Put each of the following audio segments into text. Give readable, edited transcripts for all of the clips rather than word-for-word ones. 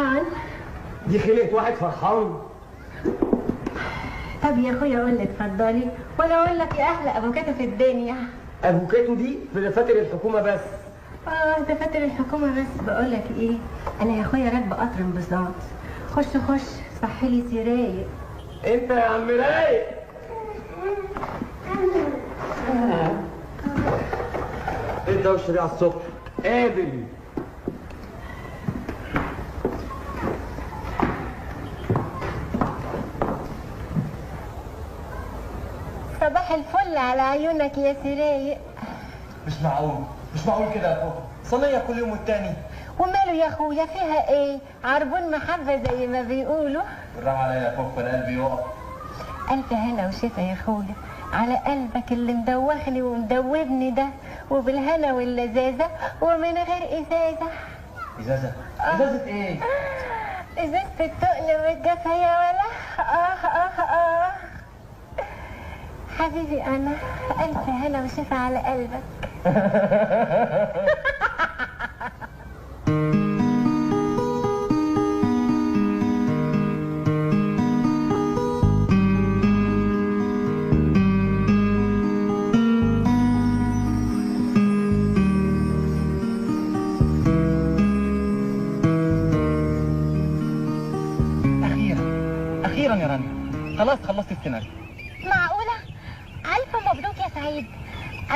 فرحان؟ دي خلقة واحد فرحان. طب يا اخويا قول لي اتفضلي ولا اقول لك يا احلى افوكاتو في الدنيا. افوكاتو دي في دفاتر الحكومه بس. دفاتر الحكومه بس. بقول لك ايه، انا يا اخويا راكبه قطر انبساط. خش صحي لي سي رايق. انت يا عم رايق. انت وشري على الصبح قابل. صباح الفل على عيونك يا سرايق. مش معقول كده يا فوق. صينيه كل يوم والتاني. وماله يا اخويا فيها ايه؟ عربون محبه زي ما بيقولوا. بالراحه عليا يا فوق، انا قلبي يقف. الف هنا وشفا يا اخويا على قلبك اللي مدوخني ومدوبني ده، وبالهنا واللذاذه ومن غير ازازه. ازازه؟ ازازه ايه؟ ازازه التقل والجفا يا ولا. حبيبي انا الف هنا وشفا على قلبك. اخيرا يا رانيا، خلاص خلصت السيناريو. معقولة؟ ألف مبروك يا سعيد.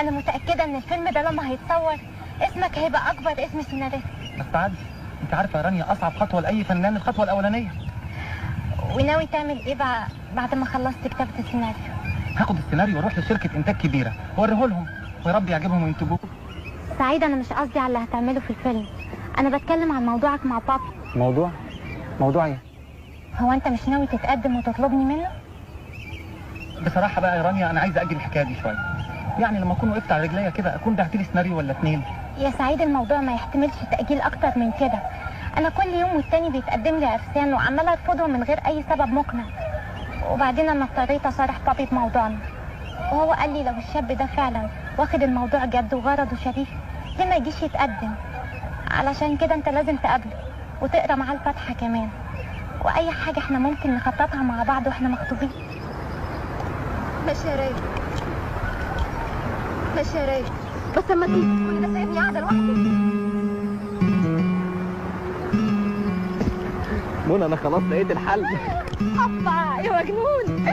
أنا متأكدة إن الفيلم ده لما هيتصور اسمك هيبقى أكبر اسم سيناريست. بس تعالي، أنت عارفة يا رانيا أصعب خطوة لأي فنان الخطوة الأولانية. وناوي تعمل إيه بقى بعد ما خلصت كتابة السيناريو؟ هاخد السيناريو واروح لشركة إنتاج كبيرة وأوريه لهم، ويا رب يعجبهم وينتجوه. سعيد أنا مش قصدي على اللي هتعمله في الفيلم، أنا بتكلم عن موضوعك مع بابي. موضوع إيه؟ هو أنت مش ناوي تتقدم وتطلبني منه؟ بصراحة بقى يا رانيا أنا عايز أجل الحكاية دي شوية. يعني لما أكون وقفت على رجليا كده أكون بعت لي سيناريو ولا اتنين. يا سعيد الموضوع ما يحتملش تأجيل أكتر من كده. أنا كل يوم والتاني بيتقدم لي عرسان وعمالة أرفضهم من غير أي سبب مقنع. وبعدين أنا اضطريت أصارح بابي بموضوعنا، وهو قال لي لو الشاب ده فعلا واخد الموضوع جد وغرضه شريف ليه ما يجيش يتقدم. علشان كده أنت لازم تقابله وتقرا معاه الفاتحة كمان، وأي حاجة احنا ممكن نخططها مع بعض واحنا مخطوبين. ماشي يا رايق، ماشي يا رايق، بس اما تيجي كل ده سايبني قاعدة لوحدي. منى أنا خلاص لقيت الحل. هوبا يا مجنون،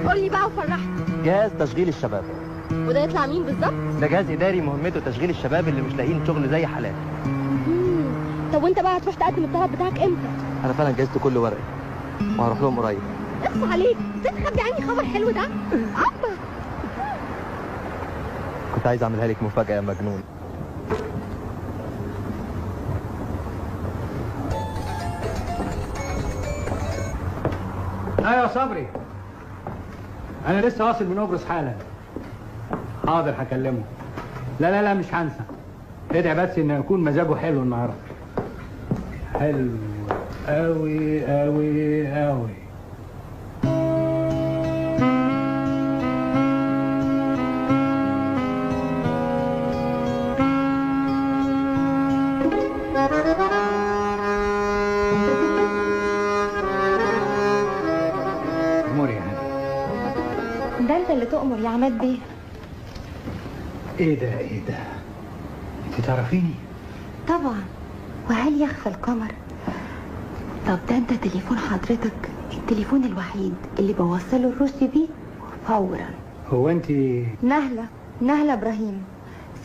قول لي بقى وفرحني. جهاز تشغيل الشباب. وده يطلع مين بالظبط؟ ده جهاز إداري مهمته تشغيل الشباب اللي مش لاقيين شغل زي حالاتي. طب وانت بقى هتروح تقدم الطلب بتاعك امتى؟ أنا فعلا جهزت كل ورقي وهروح لهم قريب. اخص عليك، ازاي تخبي عني خبر حلو ده؟ عبا كنت عايز أعملها لك مفاجأة يا مجنون. ايوه يا صبري، انا لسه واصل من قبرص حالا. حاضر هكلمه. لا مش هنسى. ادعي بس ان يكون مزاجه حلو النهارده. حلو قوي قوي قوي. ده انت اللي تؤمر يا عماد بيه. ايه ده؟ انت تعرفيني؟ طبعا، وهل يخفى القمر؟ طب ده انت تليفون حضرتك التليفون الوحيد اللي بوصله الرشدي بيه فورا. هو انت؟ نهلة ابراهيم،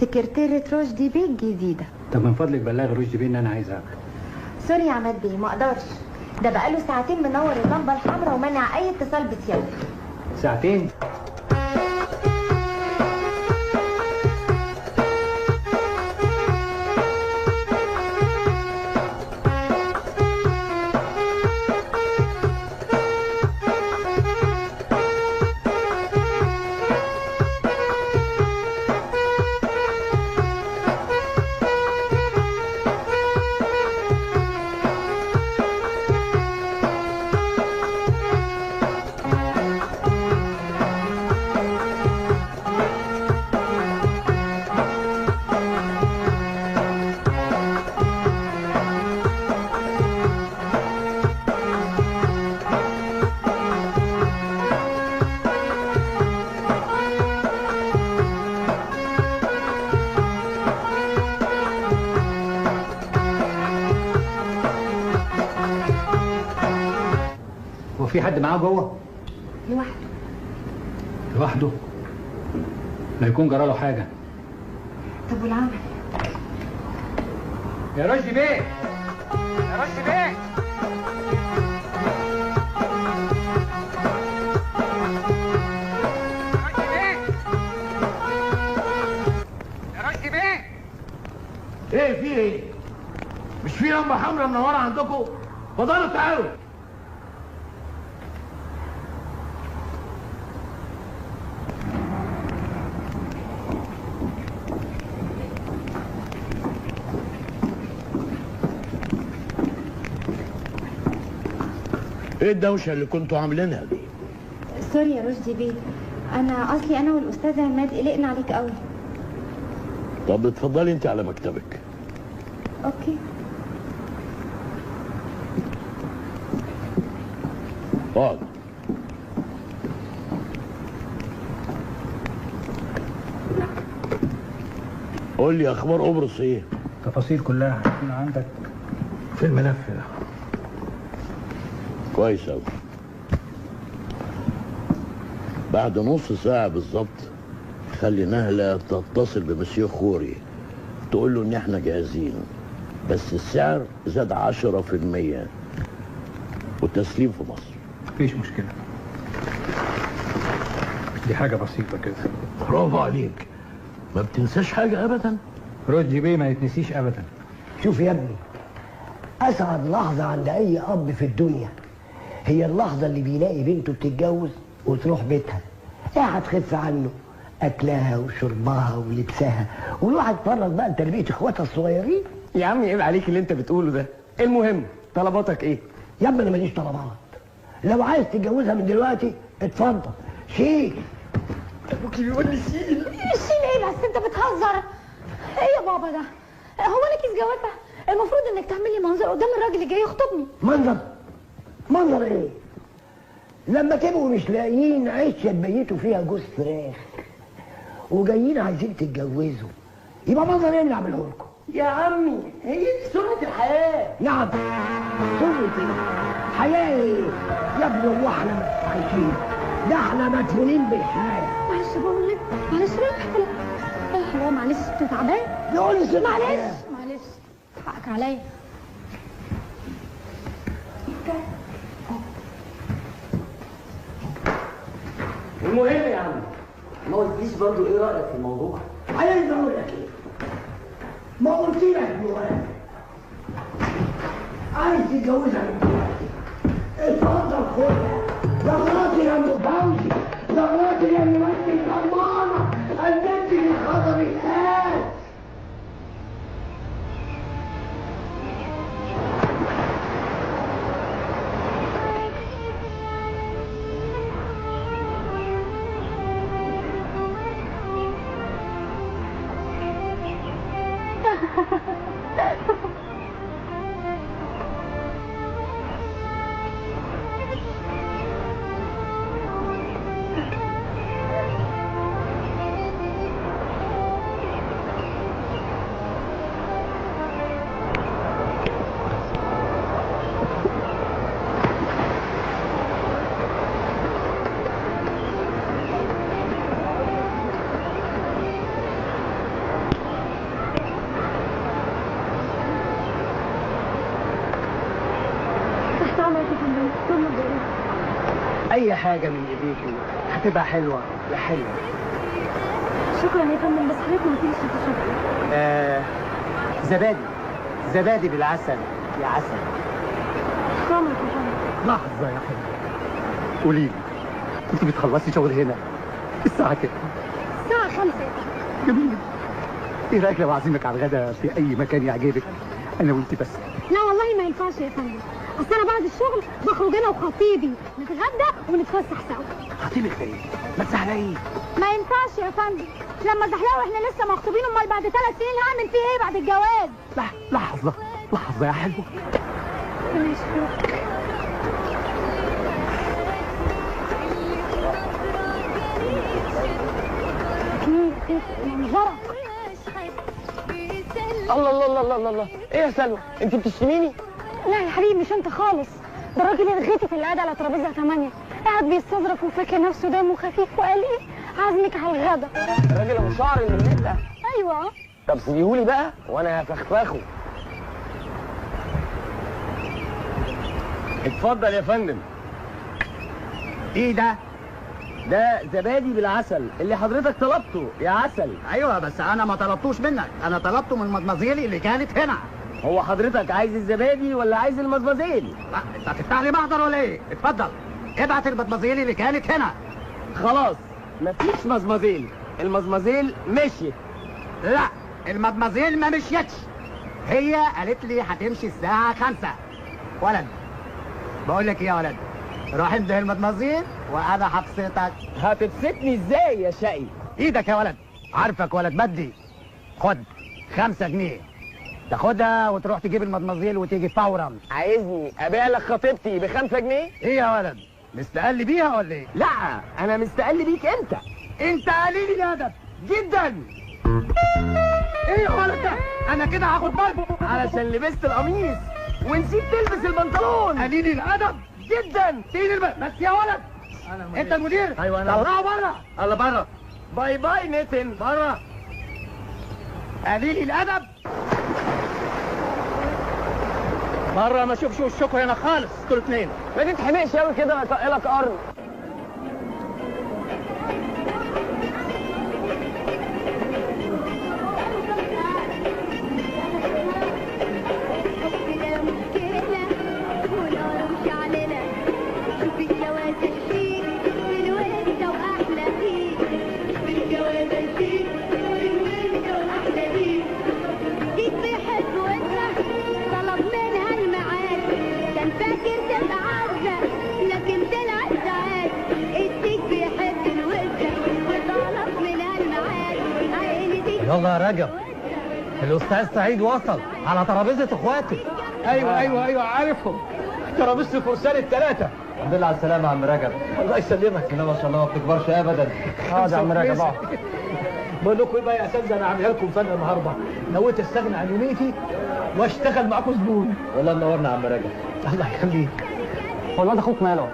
سكرتيرة رشدي بيه الجديدة. طب من فضلك بلغ رشدي بيه ان انا عايز اقابله. سوري يا عماد بيه ما اقدرش، ده بقاله ساعتين منور اللمبة الحمراء ومنع اي اتصال بسيادتك. ساعتين؟ في حد معاه جوه؟ لوحده. لوحده؟ لا يكون جراله حاجه. طب والعمل؟ يا رشدي بيه، يا رشدي بيه، ايه في ايه؟ مش في لمبه حمراء منوره عندكم؟ اتفضلوا تعالوا. ايه الدوشه اللي كنتوا عاملينها دي؟ سوري يا رشدي بيه، اصلي انا والاستاذ عماد قلقنا عليك قوي. طب اتفضلي انت على مكتبك. اوكي. اقعد. قول لي اخبار قبرص ايه؟ التفاصيل كلها هتكون عندك في الملف ده. كويس اوي. بعد نص ساعة بالظبط خلي نهلة تتصل بمسيو خوري تقول له ان احنا جاهزين، بس السعر زاد 10% والتسليم في مصر. مفيش مشكلة، دي حاجة بسيطة كده. برافو عليك، ما بتنساش حاجة ابدا. رشدي بيه ما يتنسيش ابدا. شوف يا ابني، اسعد لحظة عند اي اب في الدنيا هي اللحظة اللي بيلاقي بنته بتتجوز وتروح بيتها، قاعد تخف عنه اكلها وشربها ولبسها، والواحد اتفرج بقى لتربية اخواتها الصغيرين. يا عم عيب عليك اللي انت بتقوله ده. المهم طلباتك ايه؟ يا ابني انا ماليش طلبات، لو عايز تتجوزها من دلوقتي اتفضل شيل. ابوكي بيقول لي شيل. شيل ايه بس؟ انت بتهزر. ايه يا بابا ده؟ هو انا كيس جوافه؟ المفروض انك تعمل لي منظر قدام الراجل اللي جاي يخطبني. منظر؟ منظر ايه؟ لما تبقوا مش لاقيين عشه تبيتوا فيها جوز فراخ وجايين عايزين تتجوزوا، يبقى منظر ايه اللي اعمله لكم؟ يا عمي هي دي سنة الحياة. نعم سنة ايه؟ حياة ايه؟ يا ابني هو احنا عايشين؟ ده احنا مدفونين بالحياة. معلش بقول لك، معلش لا معلش انت تعبان. بيقول لي سنة معلش حقك عليا. المهم يا عم ما قلتليش برضو ايه رأيك في الموضوع؟ عايز اقول لك ايه؟ ما قلت لك دلوقتي عايز تتجوزها من دلوقتي اتفضل خدها. زغراتي يا ام فوزي، زغراتي يا ام مجدي الأرمانة، البنت اللي خطب الآن. اي حاجة من ايديكي هتبقى حلوة يا حلوة. شكرا يا فندم، بس حضرتك ما قلتليش هتشرب ايه؟ زبادي بالعسل يا عسل. شكرا يا فندم. لحظة يا حلوة، قولي لي انت بتخلصي شغل هنا الساعة كام؟ الساعة 5. جميل. ايه رايك لو اعزمك على الغدا في اي مكان يعجبك انا وانت بس؟ لا والله ما ينفعش يا فندم، اصل انا بعد الشغل بخرج انا وخطيبي نتغدى ونتفسح سوا. خطيبك ده ايه؟ ما تزهقيه. ما ينفعش يا فندم، لما زحلقه واحنا لسه مخطوبين، امال بعد 3 سنين هعمل فيه ايه بعد الجواز؟ لحظة يا حلوة. ماشي. منظرك. الله ايه يا سلوى، انت بتشتميني؟ لا يا حبيبي مش انت خالص، ده الراجل الغيتي اللي قاعد على ترابيزه 8 قاعد بيستظرف وفاكر نفسه دمه خفيف وقال ايه عازمك على الغدا. الراجل ابو شعر اللي هناك ده؟ ايوه. طب سيبيهولي بقى وانا هفخفخه. اتفضل يا فندم. ايه ده؟ ده زبادي بالعسل اللي حضرتك طلبته يا عسل. ايوه بس انا ما طلبتوش منك، انا طلبته من مدمزيلي اللي كانت هنا. هو حضرتك عايز الزبادي ولا عايز المزمزيل؟ انت هتفتح لي محضر ولا ايه؟ اتفضل ابعت المدمزيلي اللي كانت هنا. خلاص مفيش مزمزيل، المزمزيل مشيت. لا المدمزيل ما مشيتش، هي قالت لي هتمشي الساعة 5. ولد بقول لك ايه يا ولد، روح انده المدمزيل وانا هبسطك. هتبسطني ازاي يا شقي؟ ايدك يا ولد، عارفك ولد بدي. خد 5 جنيه تاخدها وتروح تجيب المدمزيل وتيجي فورا. عايزني ابيع لك خطيبتي ب5 جنيه؟ ايه يا ولد مستقل بيها ولا ايه؟ لا انا مستقل بيك انت. انت قليل الادب جدا. ايه يا ولد ده؟ انا كده هاخد ضرب علشان لبست القميص ونسيت تلبس البنطلون. قليل الادب جدا. بس يا ولد انت المدير. ايوه انا. طلعه بره. الله بره. باي باي نتن. بره. قليل الادب بره، ما اشوفش وشكوا هنا خالص انتوا الاثنين. ما تتحمقش قوي كده انا طايلك قرن. يلا يا رجب، الاستاذ سعيد وصل على ترابيزه اخواتي. ايوه عارفهم، ترابيزه الفرسان الثلاثه. الحمد لله على السلامه يا عم رجب. الله يسلمك. لا ما شاء الله ما بتكبرش ابدا. اقعد يا عم رجب اقعد. بقول لكم ايه بقى يا اساتذه، انا عاملها لكم فن النهارده. نويت استغنى عن يوميتي واشتغل معاكم زبون. والله منورنا يا عم رجب. الله يخليك. هو الواد اخوك ماله؟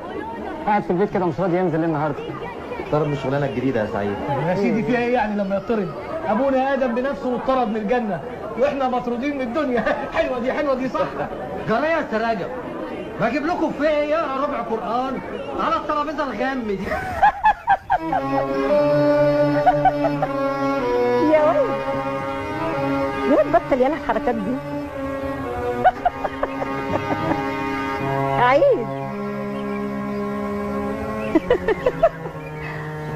قاعد في البيت كده مش راضي ينزل النهارده. طرد من الشغلانه الجديده يا سعيد. يا سيدي فيها ايه يعني لما يطرد؟ ابونا ادم بنفسه اتطرد من الجنه واحنا مطرودين من الدنيا. حلوه دي صح. جرى يا استاذ رجب، بجيب لكم فيه ايه؟ يقرا ربع قران على الترابيزه الغم دي. يا ولد بطل يالا الحركات دي. عيد.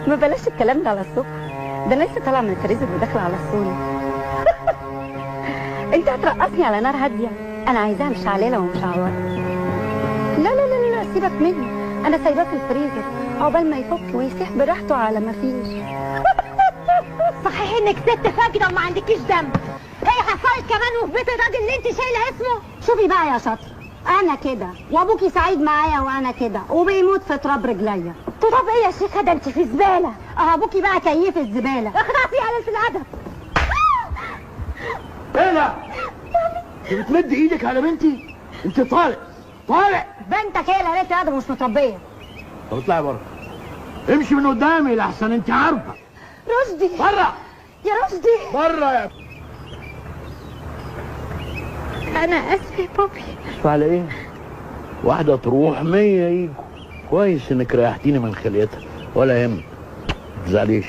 ما بلاش الكلام ده على الصبح، ده انا لسه طالعه من الفريزر وداخله على الصوله. انت هترقصني على نار هاديه؟ انا عايزاها مشعلله ومشعوره. لا سيبك مني، انا سايباه في الفريزر عقبال ما يفك ويسيح براحته على ما فيش. صحيح انك ست فاجره وما عندكيش دم. هي حصلت كمان وفي بيت الراجل اللي انت شايله اسمه. شوفي بقى يا شاطر، انا كده وابوكي سعيد معايا وانا كده وبيموت في تراب رجليا. تراب ايه يا شيخه؟ ده انت في زباله. ابوكي بقى كيف الزباله. اخلصي يا قلة الادب. ايه ده؟ انت بتمد ايدك على بنتي؟ انت طالع بنتك هي اللي قالت لي ادب مش متربيه. طب اطلعي بره، امشي من قدامي لحسن انت عارفه. رشدي بره يا رشدي. بره يا انا اسفه يا بابي. اسف على ايه؟ واحدة تروح 100 يجوا. كويس انك ريحتيني من خليتها، ولا يهمك ما تزعليش.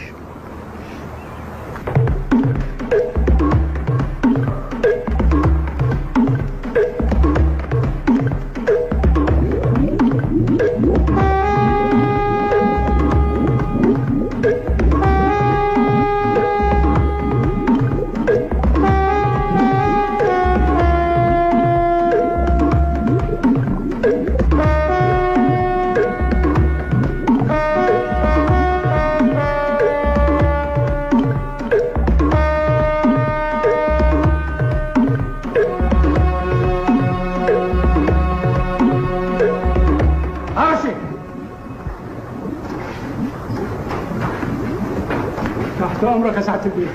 تحت امرك يا سعاده البيت.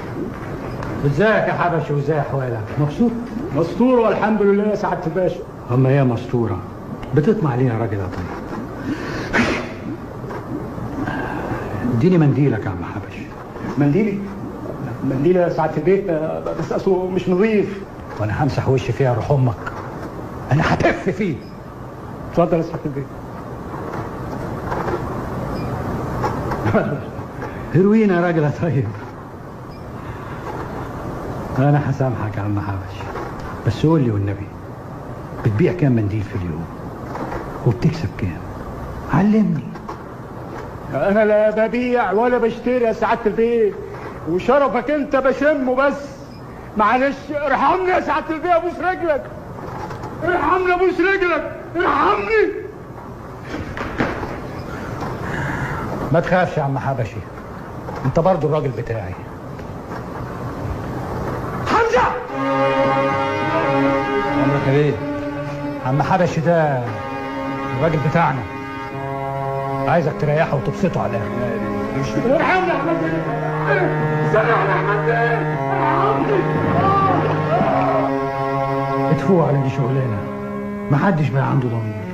ازيك يا حبشي وازاي احوالك؟ مبسوط؟ مستور والحمد لله يا سعاده الباشا. اما هي مستوره بتطمع ليه يا راجل يا طيب؟ اديني منديلك يا عم حبش. منديلي؟ منديلي يا سعاده البيت، بس اصله مش نظيف. وانا همسح وشي فيها روح امك. انا هتف فيه. اتفضل يا سعاده البيت. هيروين يا راجل يا طيب. انا هسامحك يا عم حبش، بس قول لي والنبي، بتبيع كام منديل في اليوم؟ وبتكسب كام؟ علمني. انا لا ببيع ولا بشتري يا سعاده البيت، وشرفك انت بشمه بس. معلش ارحمني يا سعاده البيت، ابوس رجلك. ارحمني ابوس رجلك، ارحمني. ما تخافش يا عم حبشي، انت برضو الراجل بتاعي. حمزه! عمرك يا بيه، عم حبشي ده الراجل بتاعنا، عايزك تريحه وتبسطه على الاخر. ارحمني يا احمد، سامحني يا احمد، ارحمني. اتفوق على دي شغلانه، محدش بقى عنده ضمير.